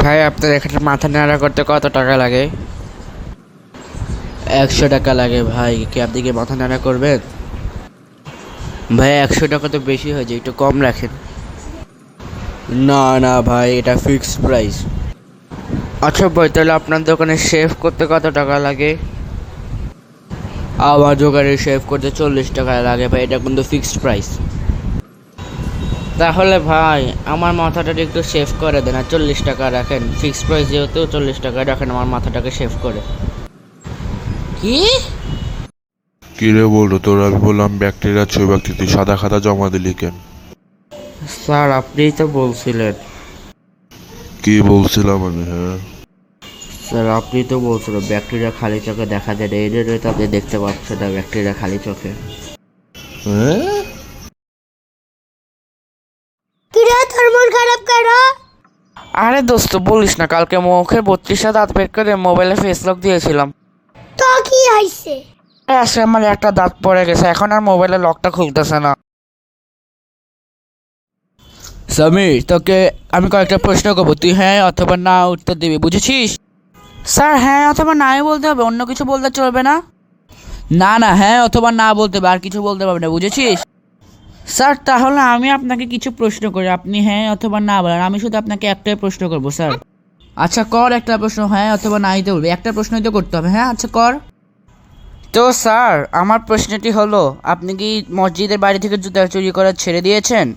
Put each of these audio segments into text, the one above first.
ভাই আপনার এখানে মাথা নাড়া করতে কত টাকা লাগে? 100 টাকা লাগে। ভাই কি আপনি কি মাথা নাড়া করবেন? ভাই 100 টাকা তো বেশি হয়ে যায়, একটু কম রাখেন। না না ভাই, এটা ফিক্সড প্রাইস। আচ্ছা ভাই, তাহলে আপনার দোকানে শেভ করতে কত টাকা লাগে? আমার দোকানে শেভ করতে 40 টাকা লাগে ভাই, এটা কিন্তু ফিক্সড প্রাইস। তাহলে ভাই আমার মাথাটা একটু শেভ করে দেন, আর 40 টাকা রাখেন। ফিক্সড প্রাইস যেহেতু 40 টাকা রাখেন, আমার মাথাটাকে শেভ করে। কি? কি রে বলতো তোর, আমি বললাম ব্যাকটেরিয়া ছবি ব্যক্তি, তুই সাদা খাতা জমা দিলি কেন? স্যার আপনিই তো বলছিলেন। কি বলছিলাম আমি? হ্যাঁ, স্যার আপনি তো বলছিলেন ব্যাকটেরিয়া খালি চোখে দেখা যায় না, এই জন্যই তো আপনি দেখতে পাচ্ছেন না ব্যাকটেরিয়া খালি চোখে। হ্যাঁ? কিরে তোর মন খারাপ কেন? আরে দোস্ত বলিস না, কালকে মুখে 32টা দাঁত বের করে মোবাইলে ফেস লক দিয়েছিলাম। তো কি হয়েছে? আসলে আমার একটা দাঁত পড়ে গেছে, এখন আর মোবাইলের লকটা খুলতেছে না। সমীর, তোকে আমি কয়েকটা প্রশ্ন করবো, তুই হ্যাঁ অথবা না উত্তর দিবি, বুঝেছিস? স্যার হ্যাঁ অথবা নাই বলতে হবে, অন্য কিছু বলতে চলবে না? না না, হ্যাঁ অথবা না বলতে হবে, আর কিছু বলতে পারবে না, বুঝেছিস? স্যার তাহলে আমি আপনাকে কিছু প্রশ্ন করি, আপনি হ্যাঁ অথবা না বলেন, আমি শুধু আপনাকে একটাই প্রশ্ন করবো স্যার। আচ্ছা কর একটা প্রশ্ন, হ্যাঁ অথবা নাই তো বলবি, একটা প্রশ্নই তো করতে হবে। হ্যাঁ আচ্ছা কর। তো স্যার আমার প্রশ্নটি হলো, আপনি কি মসজিদের বাড়ি থেকে জুতা চুরি করা ছেড়ে দিয়েছেন?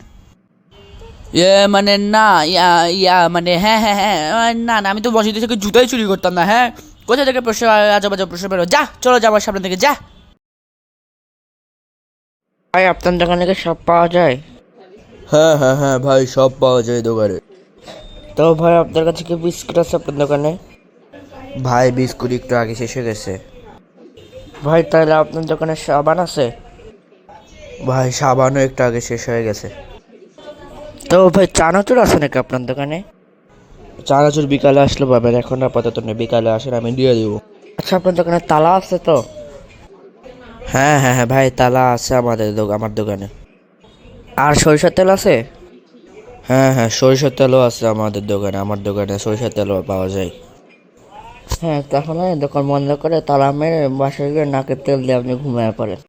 মানে না, মানে হ্যাঁ হ্যাঁ হ্যাঁ, না না, আমি তো মসজিদ থেকে জুতাই চুরি করতাম না। হ্যাঁ, কোথা থেকে প্রশ্ন, আজব আজব প্রশ্ন বেরো, যা চলো যাবার সামনে থেকে যা। ভাই আপনার দোকানে কি সব পাওয়া যায়? হ্যাঁ হ্যাঁ হ্যাঁ ভাই, সব পাওয়া যায় দোকানে। তো ভাই আপনার কাছে কি বিস্কুট আছে আপনার দোকানে? ভাই বিস্কুট একটু আগে শেষ হয়ে গেছে। ভাই তাহলে আপনার দোকানে সাবান আছে? ভাই সাবানও একটু আগে শেষ হয়ে গেছে। তো ভাই চানাচুর আছে নাকি আপনার দোকানে? চানাচুর বিকালে আসলে পাবেন, এখন আপাতত নেই, বিকালে আসেন আমি দিয়ে দিব। আচ্ছা আপনার দোকানে তালা আছে তো? হ্যাঁ হ্যাঁ হ্যাঁ ভাই, তালা আছে আমার দোকানে। আর সরিষার তেল আছে? হ্যাঁ হ্যাঁ সরিষার তেলও আছে আমাদের দোকানে, আমার দোকানে সরিষার তেলও পাওয়া যায়। হ্যাঁ তাহলে দোকান বন্ধ করে তালা মেরে বাসায় গিয়ে নাকের তেল দিয়ে আপনি ঘুমিয়ে পড়েন।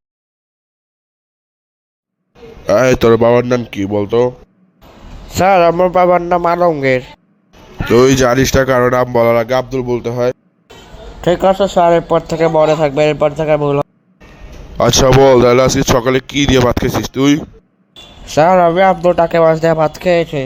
এই তোর বাবার নাম কি বলতো? স্যার আমার বাবার নাম আলমগীর। তুই জানিস না কারো নাম বলার আগে আব্দুল বলতে হয়? ঠিক আছে স্যার, এরপর থেকে মনে থাকবে, এরপর থেকে ভুল। আচ্ছা বল তাহলে আজকে সকালে কি দিয়ে ভাত খেয়েছিস তুই? স্যার আমি আপনার টাকে মাছ দিয়ে ভাত খেয়েছি।